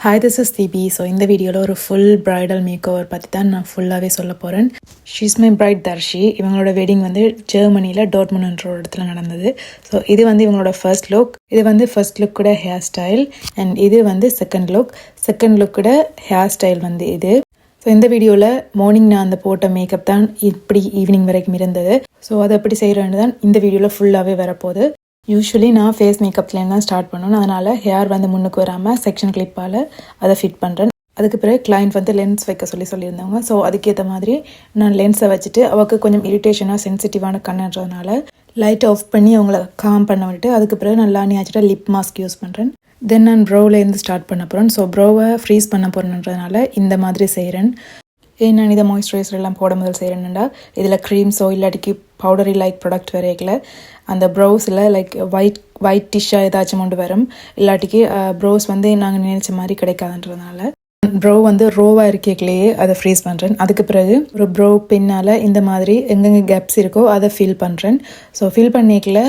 Hi, this is Thibi. So, இந்த வீடியோவில் ஒரு ஃபுல் பிரைடல் மேக் ஓவர் பற்றி தான் நான் ஃபுல்லாகவே சொல்ல போகிறேன். She's my bride Darshi. இவங்களோட வெட்டிங் வந்து ஜெர்மனியில் டாட்மண்ட்ன்ற ஒரு இடத்துல நடந்தது. ஸோ இது வந்து இவங்களோட ஃபர்ஸ்ட் லுக். இது வந்து ஃபர்ஸ்ட் லுக்கோட ஹேர் ஸ்டைல் அண்ட் இது வந்து செகண்ட் லுக்கோட ஹேர் ஸ்டைல் வந்து இது. ஸோ இந்த வீடியோவில் மார்னிங் நான் அந்த போட்ட மேக்கப் தான் இப்படி ஈவினிங் வரைக்கும் இருந்தது. ஸோ அதை எப்படி செய்கிறேன்னு தான் இந்த வீடியோவில் ஃபுல்லாகவே வரப்போகுது. யூஸ்வலி நான் ஃபேஸ் மேக்கப்லேருந்து தான் ஸ்டார்ட் பண்ணணும். அதனால் ஹேர் வந்து முன்னுக்கு வராமல் செக்ஷன் கிளிப்பால் அதை ஃபிட் பண்ணுறேன். அதுக்கு பிறகு கிளைண்ட் வந்து லென்ஸ் வைக்க சொல்லியிருந்தாங்க. ஸோ அதுக்கேற்ற மாதிரி நான் லென்ஸை வச்சுட்டு அவருக்கு கொஞ்சம் இரிட்டேஷனாக சென்சிட்டிவான கண்ணுன்றதுனால லைட் ஆஃப் பண்ணி அவங்கள காம் பண்ண விட்டு அதுக்கு பிறகு நான் லானி ஆச்சுட்டு லிப் மாஸ்க் யூஸ் பண்ணுறேன். தென் நான் ப்ரோவிலேருந்து ஸ்டார்ட் பண்ண போகிறேன். ஸோ ப்ரோவை ஃப்ரீஸ் பண்ண போகிறேன்றதுனால இந்த மாதிரி செய்கிறேன். ஏன் நான் இதை மாய்ஸ்சரைசர் எல்லாம் போட முதல் செய்கிறேன்டா இதில் க்ரீம்ஸோ இல்லாட்டிக்கு பவுடரி லைக் ப்ராடக்ட் வரைக்கல அந்த ப்ரௌஸில் லைக் ஒயிட் டிஷ்ஷாக ஏதாச்சும் கொண்டு வரும். இல்லாட்டிக்கு ப்ரௌஸ் வந்து நாங்கள் நினைச்ச மாதிரி கிடைக்காதுன்றதுனால ப்ரௌ வந்து ரோவாக இருக்கேக்கலையே அதை ஃப்ரீஸ் பண்ணுறேன். அதுக்கு பிறகு ஒரு ப்ரௌ பின்னால் இந்த மாதிரி எங்கெங்கே கேப்ஸ் இருக்கோ அதை ஃபில் பண்ணுறேன். ஸோ ஃபில் பண்ணிக்கல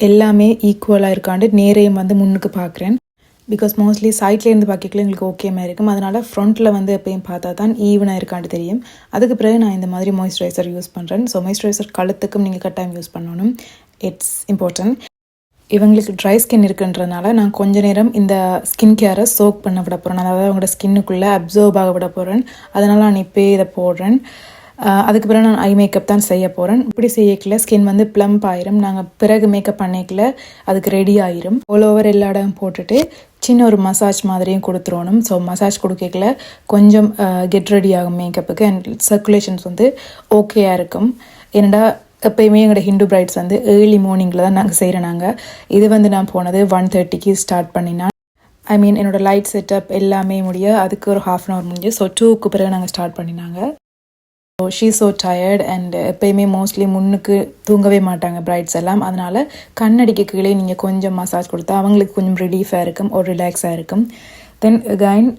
எல்லாமே ஈக்குவலாக இருக்காண்டு நேரையும் வந்து முன்னுக்கு பார்க்குறேன். பிகாஸ் மோஸ்ட்லி சைட்லேருந்து பார்க்கல எங்களுக்கு ஓகே மாதிரி இருக்கும். அதனால் ஃப்ரண்ட்டில் வந்து எப்பயும் பார்த்தா தான் ஈவனாக இருக்காண்டு தெரியும். அதுக்கு பிறகு நான் இந்த மாதிரி மாய்ஸ்சரைசர் யூஸ் பண்ணுறேன். ஸோ மாய்ஸ்சரைசர் கழுத்துக்கும் நீங்கள் கட்டாயம் யூஸ் பண்ணணும். It's important. இவங்களுக்கு ட்ரை ஸ்கின் இருக்குன்றதுனால நான் கொஞ்ச நேரம் இந்த ஸ்கின் கேரை சோக் பண்ண விட போகிறேன். அதாவது அவங்களோட ஸ்கின்னுக்குள்ளே அப்சர்வ் ஆக விட போகிறேன். அதனால் நான் இப்போயே இதை போடுறேன். அதுக்கு பிறகு நான் ஐ மேக்கப் தான் செய்ய போகிறேன். இப்படி செய்யக்கல ஸ்கின் வந்து ப்ளம்ப் ஆயிரும். நாங்கள் பிறகு மேக்கப் பண்ணிக்கல அதுக்கு ரெடி ஆயிரும். ஆல் ஓவர் எல்லா இடம் போட்டுட்டு சின்ன ஒரு மசாஜ் மாதிரியும் கொடுத்துருவணும். ஸோ மசாஜ் கொடுக்கல கொஞ்சம் கெட் ரெடி ஆகும் மேக்கப்புக்கு அண்ட் சர்க்குலேஷன்ஸ் வந்து ஓகேயாக இருக்கும். ஏன்னா எப்போயுமே எங்களோட ஹிந்து பிரைட்ஸ் வந்து ஏர்லி மார்னிங்கில் தான் நாங்கள் செய்கிறோம். இது வந்து நான் போனது 1:30க்கு ஸ்டார்ட் பண்ணினா என்னோட லைட் செட்டப் எல்லாமே முடிய அதுக்கு ஒரு ½ அன் ஹவர் முடிஞ்சு. ஸோ 2க்கு பிறகு நாங்கள் ஸ்டார்ட் பண்ணினாங்க. So she so tired and எப்போயுமே மோஸ்ட்லி முன்னுக்கு தூங்கவே மாட்டாங்க பிரைட்ஸ் எல்லாம். அதனால் கண்ணடிக்கு கீழே நீங்கள் கொஞ்சம் மசாஜ் கொடுத்தா அவங்களுக்கு கொஞ்சம் ரிலீஃபாக இருக்கும், ஒரு ரிலாக்ஸாக இருக்கும். தென் அகைன்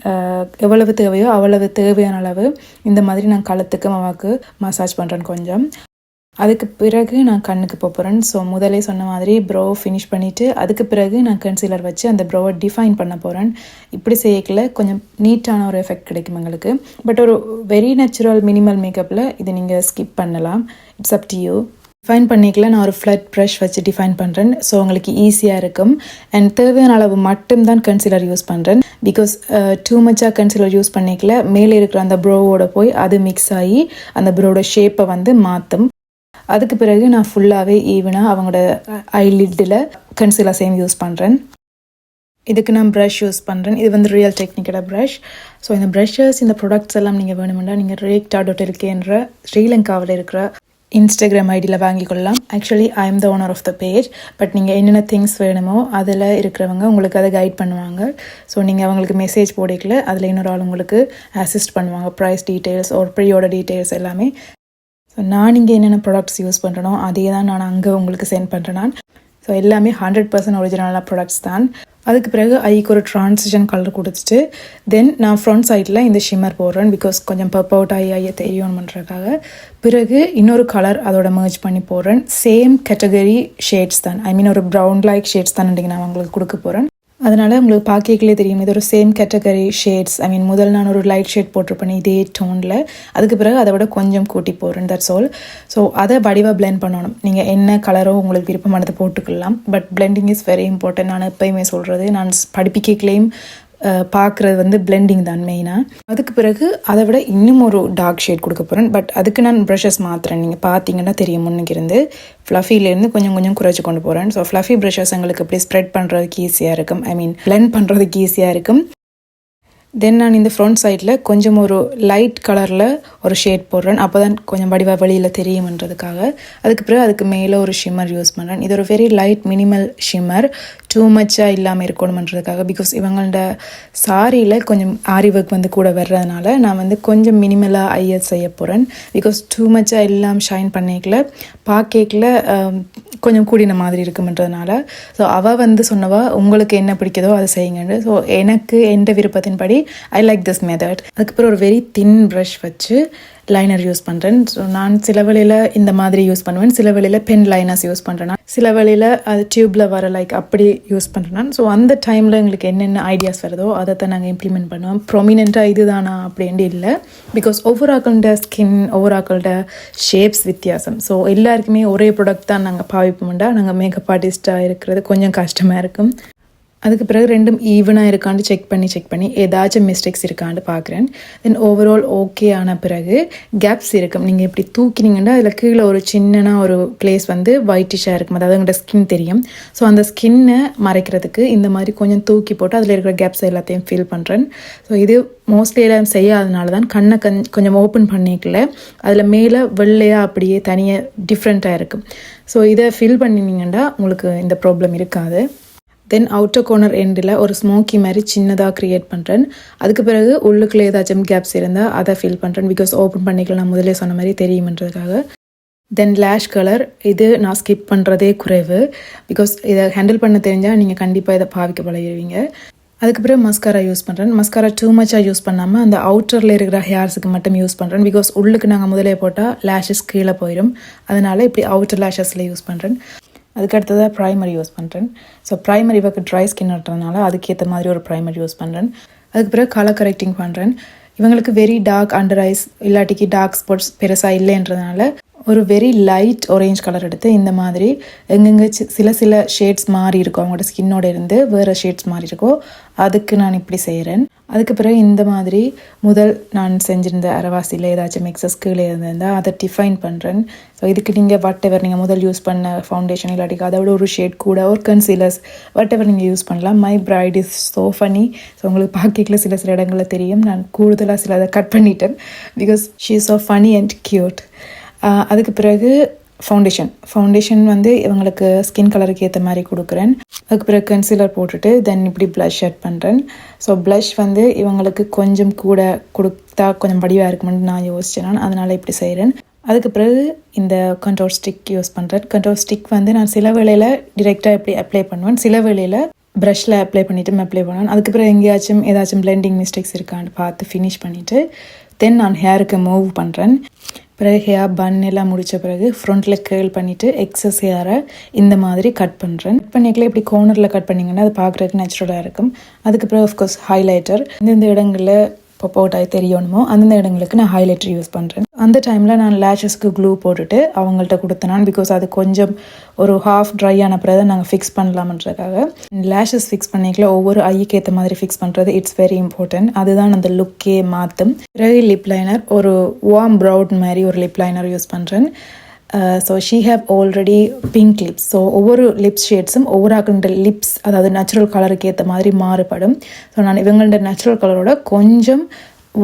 எவ்வளவு தேவையோ அவ்வளவு தேவையான அளவு இந்த மாதிரி நான் கழுத்துக்கும் அவாவுக்கு மசாஜ் பண்ணுறேன் கொஞ்சம். அதுக்கு பிறகு நான் கண்ணுக்கு போகிறேன். ஸோ முதலே சொன்ன மாதிரி ப்ரோ ஃபினிஷ் பண்ணிவிட்டு அதுக்கு பிறகு நான் கன்சீலர் வச்சு அந்த ப்ரோவை டிஃபைன் பண்ண போகிறேன். இப்படி செய்யக்கல கொஞ்சம் நீட்டான ஒரு எஃபெக்ட் கிடைக்கும் எங்களுக்கு. பட் ஒரு வெரி நேச்சுரல் மினிமல் மேக்கப்பில் இது நீங்கள் ஸ்கிப் பண்ணலாம். It's up to you. Define பண்ணிக்கல நான் ஒரு ஃப்ளட் ப்ரஷ் வச்சு டிஃபைன் பண்ணுறேன். ஸோ உங்களுக்கு ஈஸியாக இருக்கும். அண்ட் தேவையான அளவு மட்டும்தான் கன்சீலர் யூஸ் பண்ணுறேன். பிகாஸ் டூ மச்சாக கன்சீலர் யூஸ் பண்ணிக்கல மேலே இருக்கிற அந்த ப்ரோவோட போய் அது மிக்ஸ் ஆகி அந்த ப்ரோவோட ஷேப்பை வந்து மாற்றும். அதுக்கு பிறகு நான் ஃபுல்லாகவே ஈவனாக அவங்களோட ஐலிட்டில் கன்சீலர் சேம் யூஸ் பண்ணுறேன். இதுக்கு நான் ப்ரஷ் யூஸ் பண்ணுறேன். இது வந்து ரியல் டெக்னிக்கோட ப்ரஷ். ஸோ இந்த ப்ரஷஸ் இந்த ப்ராடக்ட்ஸ் எல்லாம் நீங்கள் வேணுமெண்டா நீங்கள் rake.lk ஸ்ரீலங்காவில் இருக்கிற இன்ஸ்டாகிராம் ஐடியில் வாங்கிக்கொள்ளலாம். Actually I am the owner of the page. But நீங்கள் என்னென்ன திங்ஸ் வேணுமோ அதில் இருக்கிறவங்க உங்களுக்கு அதை கைட் பண்ணுவாங்க. ஸோ நீங்கள் அவங்களுக்கு மெசேஜ் போடிக்கல அதில் இன்னொரு ஆள் உங்களுக்கு அசிஸ்ட் பண்ணுவாங்க. ப்ரைஸ் டீட்டெயில்ஸ் ஒரு ப்ரீயோட டீட்டெயில்ஸ் எல்லாமே. ஸோ நான் இங்கே என்னென்ன ப்ராடக்ட்ஸ் யூஸ் பண்ணுறனோ அதே தான் நான் அங்கே உங்களுக்கு சென்ட் பண்ணுறேன். ஸோ எல்லாமே 100% ஒரிஜினலான ப்ராடக்ட்ஸ் தான். அதுக்கு பிறகு ஐக்கு ஒரு ட்ரான்சிஷன் கலர் கொடுத்துட்டு தென் நான் ஃப்ரண்ட் சைடில் இந்த ஷிம்மர் போடுறேன். பிகாஸ் கொஞ்சம் பப் அவுட் ஐயை தெரியும் பண்ணுறதுக்காக. பிறகு இன்னொரு கலர் அதோட மர்ஜ் பண்ணி போடுறேன். சேம் கேட்டகரி ஷேட்ஸ் தான் ஒரு ப்ரௌன் லைக் ஷேட்ஸ் தான் நான் உங்களுக்கு கொடுக்க போகிறேன். அதனால் உங்களுக்கு பார்க்கலே தெரியும் இது ஒரு சேம் கேட்டகரி ஷேட்ஸ். முதல் நான் ஒரு லைட் ஷேட் போட்டிருப்பேன் இதே டோனில். அதுக்கு பிறகு அதை விட கொஞ்சம் கூட்டி போடுறேன். That's all. ஸோ அதை வடிவாக பிளெண்ட் பண்ணணும். நீங்கள் என்ன கலரோ உங்களுக்கு விருப்பமானதை போட்டுக்கலாம். But blending is very important. நான் எப்போயுமே சொல்கிறது நான் படிப்பிக்கலையும் பார்க்குறது வந்து பிளெண்டிங் தான் மெயினாக. அதுக்கு பிறகு அதை விட இன்னும் ஒரு டார்க் ஷேட் கொடுக்க போகிறேன். பட் அதுக்கு நான் ப்ரஷஸ் மாற்றுறேன். நீங்கள் பார்த்தீங்கன்னா தெரியும் முன்னுக்கு இருந்து ஃப்ளஃபிலேருந்து கொஞ்சம் கொஞ்சம் குறைச்சி கொண்டு போகிறேன். ஸோ ஃப்ளஃபி ப்ரஷஸ் எங்களுக்கு எப்படி ஸ்ப்ரெட் பண்ணுறதுக்கு ஈஸியாக இருக்கும். பிளெண்ட் பண்ணுறதுக்கு ஈஸியாக இருக்கும். தென் நான் இந்த ஃப்ரண்ட் சைடில் கொஞ்சம் ஒரு லைட் கலரில் ஒரு ஷேட் போடுறேன். அப்போ தான் கொஞ்சம் வடிவாக வெளியில் தெரியும்ன்றதுக்காக. அதுக்கு பிறகு அதுக்கு மேலே ஒரு ஷிம்மர் யூஸ் பண்ணுறேன். இது ஒரு very light minimal shimmer. Too மச்சாக இல்லாமல் இருக்கணுமன்றதுக்காக. பிகாஸ் இவங்களோட சாரியில் கொஞ்சம் ஆரி ஒர்க் வந்து கூட வர்றதுனால நான் வந்து கொஞ்சம் மினிமலாக ஐஎஸ் செய்ய போகிறேன். பிகாஸ் டூ மச்சாக எல்லாம் ஷைன் பண்ணிக்கல பார்க்கல கொஞ்சம் கூடின மாதிரி இருக்கும்ன்றதுனால. ஸோ அவள் வந்து சொன்னவா உங்களுக்கு என்ன பிடிக்குதோ அதை செய்யுங்கன்னு. ஸோ எனக்கு எந்த விருப்பத்தின்படி ஐ லைக் திஸ் மெத்தட். அதுக்கப்புறம் ஒரு வெரி தின் ப்ரஷ் வச்சு லைனர் யூஸ் பண்ணுறேன். ஸோ நான் சில வேளையில் இந்த மாதிரி யூஸ் பண்ணுவேன், சில வேளையில் பென் லைனர்ஸ் யூஸ் பண்ணுறேன், சில வேளையில் அது டியூப்பில் வர லைக் அப்படி யூஸ் பண்ணுறேன். ஸோ அந்த டைமில் எங்களுக்கு என்னென்ன ஐடியாஸ் வருதோ அதை தான் நாங்கள் இம்ப்ளிமெண்ட் பண்ணுவோம். ப்ரொமினெண்ட்டாக இதுதானா அப்படின்ட்டு இல்லை, பிகாஸ் ஒவ்வொரு ஆக்களோட ஸ்கின் ஒவ்வொரு ஆக்களோட ஷேப்ஸ் வித்தியாசம். ஸோ எல்லாருக்குமே ஒரே ப்ராடக்ட் தான் நாங்கள் பாவிப்போம்டா நாங்கள் மேக்கப் ஆர்டிஸ்ட்டாக இருக்கிறது கொஞ்சம் கஷ்டமாக இருக்கும். அதுக்கு பிறகு ரெண்டும் ஈவனாக இருக்கான்னு செக் பண்ணி ஏதாச்சும் மிஸ்டேக்ஸ் இருக்கான்னு பார்க்குறேன். தென் ஓவரால் ஓகே ஆன பிறகு கேப்ஸ் இருக்கும். நீங்கள் இப்படி தூக்கினீங்கன்னா அதில் கீழே ஒரு சின்னனா ஒரு பிளேஸ் வந்து ஒயிட்டிஷாக இருக்கும், அதாவது உங்களோட ஸ்கின் தெரியும். ஸோ அந்த ஸ்கின்னை மறைக்கிறதுக்கு இந்த மாதிரி கொஞ்சம் தூக்கி போட்டு அதில் இருக்கிற கேப்ஸ் எல்லாத்தையும் ஃபில் பண்ணுறேன். ஸோ இது மோஸ்ட்லி எல்லாம் செய்யாதனால தான் கண்ணை கொஞ்சம் ஓப்பன் பண்ணிக்கல அதில் மேலே வெள்ளையாக அப்படியே தனியாக டிஃப்ரெண்ட்டாக இருக்கும். ஸோ இதை ஃபில் பண்ணினீங்கன்னா உங்களுக்கு இந்த ப்ராப்ளம் இருக்காது. தென் அவுட்டர் கார்னர் எண்டில் ஒரு ஸ்மோக்கி மாதிரி சின்னதாக க்ரியேட் பண்ணுறேன். அதுக்கு பிறகு உள்ளுக்குள்ளே ஏதாச்சும் கேப்ஸ் இருந்தால் அதை ஃபில் பண்ணுறேன், பிகாஸ் ஓப்பன் பண்ணிக்கலாம் நான் முதலே சொன்ன மாதிரி தெரியுமன்றதுக்காக. தென் லேஷ் கலர் இது நான் ஸ்கிப் பண்ணுறதே குறைவு, பிகாஸ் இதை ஹேண்டில் பண்ண தெரிஞ்சால் நீங்கள் கண்டிப்பாக இதை பாவிக்க பழகிடுவீங்க. அதுக்கு பிறகு மஸ்காரா யூஸ் பண்ணுறேன். மஸ்காரா டூ மச்சாக யூஸ் பண்ணாமல் அந்த அவுட்டரில் இருக்கிற ஹேர்ஸுக்கு மட்டும் யூஸ் பண்ணுறேன், பிகாஸ் உள்ளுக்கு நாங்கள் முதலே போட்டால் லேஷஸ் கீழே போயிடும், அதனால் இப்படி அவுட்டர் லேஷஸில் யூஸ் பண்ணுறேன். அதுக்கு அடுத்ததாக ப்ரைமர் யூஸ் பண்ணுறேன். ஸோ ப்ரைமர் இவருக்கு ட்ரை ஸ்கின் இருக்கிறதுனால அதுக்கேற்ற மாதிரி ஒரு ப்ரைமர் யூஸ் பண்ணுறேன். அதுக்கு பிறகு கலர் கரெக்டிங் பண்ணுறேன். இவங்களுக்கு வெரி டார்க் அண்டர் ஐஸ் இல்லாட்டிக்கு டார்க் ஸ்பாட்ஸ் பெருசாக இல்லைன்றதுனால ஒரு வெரி லைட் ஆரேஞ்ச் கலர் எடுத்து இந்த மாதிரி எங்கெங்கே சில ஷேட்ஸ் மாறி இருக்கும், அவங்களோட ஸ்கின்னோட இருந்து வேறு ஷேட்ஸ் மாறி இருக்கோ அதுக்கு நான் இப்படி செய்கிறேன். அதுக்கு பிறகு இந்த மாதிரி முதல் நான் செஞ்சிருந்த அரவாசியில் ஏதாச்சும் மிக்சஸ் கீழே இருந்திருந்தால் அதை டிஃபைன் பண்ணுறேன். ஸோ இதுக்கு நீங்கள் வாட் எவர் நீங்கள் முதல் யூஸ் பண்ண ஃபவுண்டேஷன் இல்லாட்டிக்கு அதோட ஒரு ஷேட் கூட ஒரு கன்சீலர்ஸ் வாட் எவர் நீங்கள் யூஸ் பண்ணலாம். My bright is so funny. So உங்களுக்கு பார்க்கல சில இடங்களில் தெரியும், நான் கூடுதலாக சில அதை கட் பண்ணிட்டேன், because she is so funny and cute. அதுக்கு பிறகு ஃபவுண்டேஷன் வந்து இவங்களுக்கு ஸ்கின் கலருக்கு ஏற்ற மாதிரி கொடுக்குறேன். அதுக்கு பிறகு கன்சீலர் போட்டுட்டு தென் இப்படி ப்ளஷ் ஆட் பண்ணுறேன். ஸோ ப்ளஷ் வந்து இவங்களுக்கு கொஞ்சம் கூட கொடுத்தா கொஞ்சம் படிவாக இருக்குமென்னு நான் யோசிச்சேன், அதனால் இப்படி செய்கிறேன். அதுக்கு பிறகு இந்த கண்ட்ரோல் ஸ்டிக் யூஸ் பண்ணுறேன். கண்ட்ரோல் ஸ்டிக் வந்து நான் சில வேளையில் டிரெக்டாக இப்படி அப்ளை பண்ணுவேன், சில வேளையில் ப்ரஷில் அப்ளை பண்ணிவிட்டு அப்ளை பண்ணுவேன். அதுக்கு பிறகு ஏதாச்சும் பிளெண்டிங் மிஸ்டேக்ஸ் இருக்கான்னு பார்த்து ஃபினிஷ் பண்ணிவிட்டு தென் நான் ஹேருக்கு மூவ் பண்ணுறேன். பிறகு ஹேர் பன் எல்லாம் முடித்த பிறகு ஃப்ரண்ட்டில் கேர்ள் பண்ணிவிட்டு எக்ஸஸ் ஹேரை இந்த மாதிரி கட் பண்ணுறேன். கட் பண்ணிக்கல இப்படி கோர்னரில் கட் பண்ணிங்கன்னா அது பார்க்குறதுக்கு நேச்சுரலாக இருக்கும். அதுக்கு பிறகு ஆஃப்கோர்ஸ் ஹைலைட்டர் இந்த இடங்களில் இப்போ போட்டால் தெரியணுமோ அந்தந்த இடங்களுக்கு நான் ஹைலைட்டர் யூஸ் பண்ணுறேன். அந்த டைமில் நான் லேஷஸ்க்கு க்ளூ போட்டுட்டு அவங்கள்ட்ட கொடுத்தேன், பிகாஸ் அது கொஞ்சம் ஒரு ஹாஃப் ட்ரை ஆன பிறகு நாங்கள் ஃபிக்ஸ் பண்ணலாமன்றதுக்காக. லேஷஸ் ஃபிக்ஸ் பண்ணிக்கல ஒவ்வொரு ஐக்கு ஏற்ற மாதிரி ஃபிக்ஸ் பண்ணுறது இட்ஸ் வெரி இம்பார்ட்டன்ட், அதுதான் அந்த லுக்கே மாற்றும். பிறகு லிப் லைனர் ஒரு வார்ம் ப்ரௌன் மாதிரி ஒரு லிப் லைனர் யூஸ் பண்ணுறேன். So she have already pink lips. So ஒவ்வொரு லிப்ஸ் ஷேட்ஸும் ஒவ்வொரு ஆக்களோட லிப்ஸ் அதாவது நேச்சுரல் கலருக்கு ஏற்ற மாதிரி மாறுபடும். ஸோ நான் இவங்களோட நேச்சுரல் கலரோட கொஞ்சம்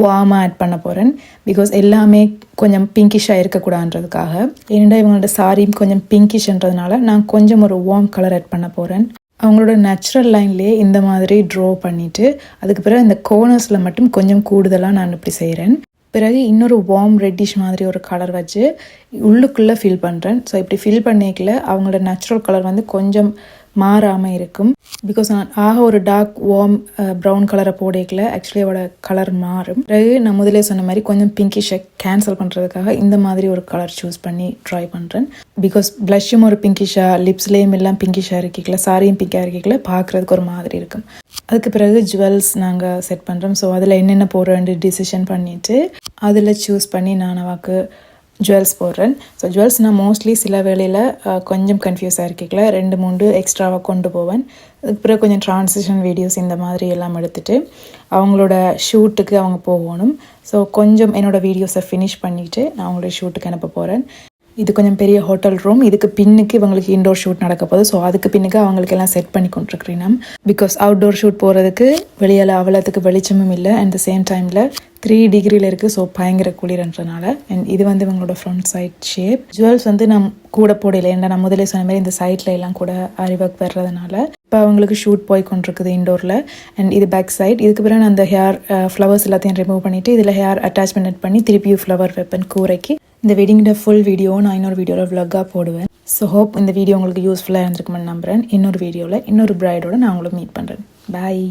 வார்மாக ஆட் பண்ண போகிறேன், பிகாஸ் எல்லாமே கொஞ்சம் பிங்கிஷாக இருக்கக்கூடாதுன்றதுக்காக. ஏன்னா இவங்களோட சாரியும் கொஞ்சம் பிங்கிஷ்ன்றதுனால நான் கொஞ்சம் ஒரு வார்ம் கலர் ஆட் பண்ண போகிறேன். அவங்களோட நேச்சுரல் லைன்லேயே இந்த மாதிரி ட்ரா பண்ணிவிட்டு அதுக்கு பிறகு இந்த கோர்னர்ஸில் மட்டும் கொஞ்சம் கூடுதலாக நான் இப்படி செய்கிறேன். பிறகு இன்னொரு வார்ம் ரெட்டிஷ் மாதிரி ஒரு கலர் வச்சு உள்ளுக்குள்ளே ஃபில் பண்ணுறேன். ஸோ இப்படி ஃபில் பண்ணிக்கல அவங்களோட நேச்சுரல் கலர் வந்து கொஞ்சம் மாறாமல் இருக்கும், பிகாஸ் நான் ஒரு டார்க் வார்ம் ப்ரௌன் கலரை போடக்கல ஆக்சுவலி அவரோட கலர் மாறும். பிறகு நான் முதலே சொன்ன மாதிரி கொஞ்சம் பிங்கிஷை கேன்சல் பண்ணுறதுக்காக இந்த மாதிரி ஒரு கலர் சூஸ் பண்ணி ட்ரை பண்ணுறேன். பிகாஸ் ப்ளஷ்ஷும் ஒரு பிங்கிஷாக லிப்ஸ்லேயும் எல்லாம் பிங்கிஷாக இருக்கல, சாரியும் பிங்காக இருக்கல, பார்க்குறதுக்கு ஒரு மாதிரி இருக்கும். அதுக்கு பிறகு ஜுவல்ஸ் நாங்கள் செட் பண்ணுறோம். ஸோ அதில் என்னென்ன போடுறேன்னு டிசிஷன் பண்ணிவிட்டு அதில் சூஸ் பண்ணி நான் அவாக்கு ஜுவல்ஸ் போடுறேன். ஸோ ஜுவல்ஸ் நான் மோஸ்ட்லி சில வேளையில் கொஞ்சம் கன்ஃபியூஸாக இருக்கல 2-3 எக்ஸ்ட்ராவாக கொண்டு போவேன். அதுக்கு பிறகு கொஞ்சம் ட்ரான்சிஷன் வீடியோஸ் இந்த மாதிரி எல்லாம் எடுத்துகிட்டு அவங்களோட ஷூட்டுக்கு அவங்க போகணும். ஸோ கொஞ்சம் என்னோடய வீடியோஸை ஃபினிஷ் பண்ணிவிட்டு நான் அவங்களோட ஷூட்டுக்கு அனுப்ப போகிறேன். இது கொஞ்சம் பெரிய ஹோட்டல் ரூம், இதுக்கு பின்னுக்கு இவங்களுக்கு இன்டோர் ஷூட் நடக்க போகுது. ஸோ அதுக்கு பின்னுக்கு அவங்களுக்கு எல்லாம் செட் பண்ணி கொண்டிருக்கிறேன். பிகாஸ் அவுட்டோர் ஷூட் போகிறதுக்கு வெளியில் அவ்வளோத்துக்கு வெளிச்சமும் இல்லை, அண்ட் த சேம் டைமில் 3 டிகிரியில் இருக்குது. ஸோ பயங்கர குளிர்ன்றனால. அண்ட் இது வந்து இவங்களோட ஃப்ரண்ட் சைட் ஷேப். ஜுவல்ஸ் வந்து நான் கூட போடலை, ஏன்னா நான் முதலே சொன்ன மாதிரி இந்த சைடில் எல்லாம் கூட அரிவர்க் வர்றதுனால இப்போ அவங்களுக்கு ஷூட் போய் கொண்டிருக்குது இண்டோரில். அண்ட் இது பேக் சைட். இதுக்கு பிறகு நான் அந்த ஹேர் ஃப்ளவர்ஸ் எல்லாத்தையும் ரிமூவ் பண்ணிவிட்டு இதில் ஹேர் அட்டாச்மெண்ட் பண்ணி திருப்பியும் ஃப்ளவர் வைப்பேன் கூரைக்கு. இந்த வெட்டிங்கோட ஃபுல் வீடியோ நான் இன்னொரு வீடியோவில் vlog-ஆ போடுவேன். ஸோ ஹோப் இந்த வீடியோ உங்களுக்கு யூஸ்ஃபுல்லாக இருந்திருக்குமென்னு நம்புகிறேன். இன்னொரு வீடியோவில் இன்னொரு பிரைடோட நான் உங்களை மீட் பண்ணுறேன். பாய்.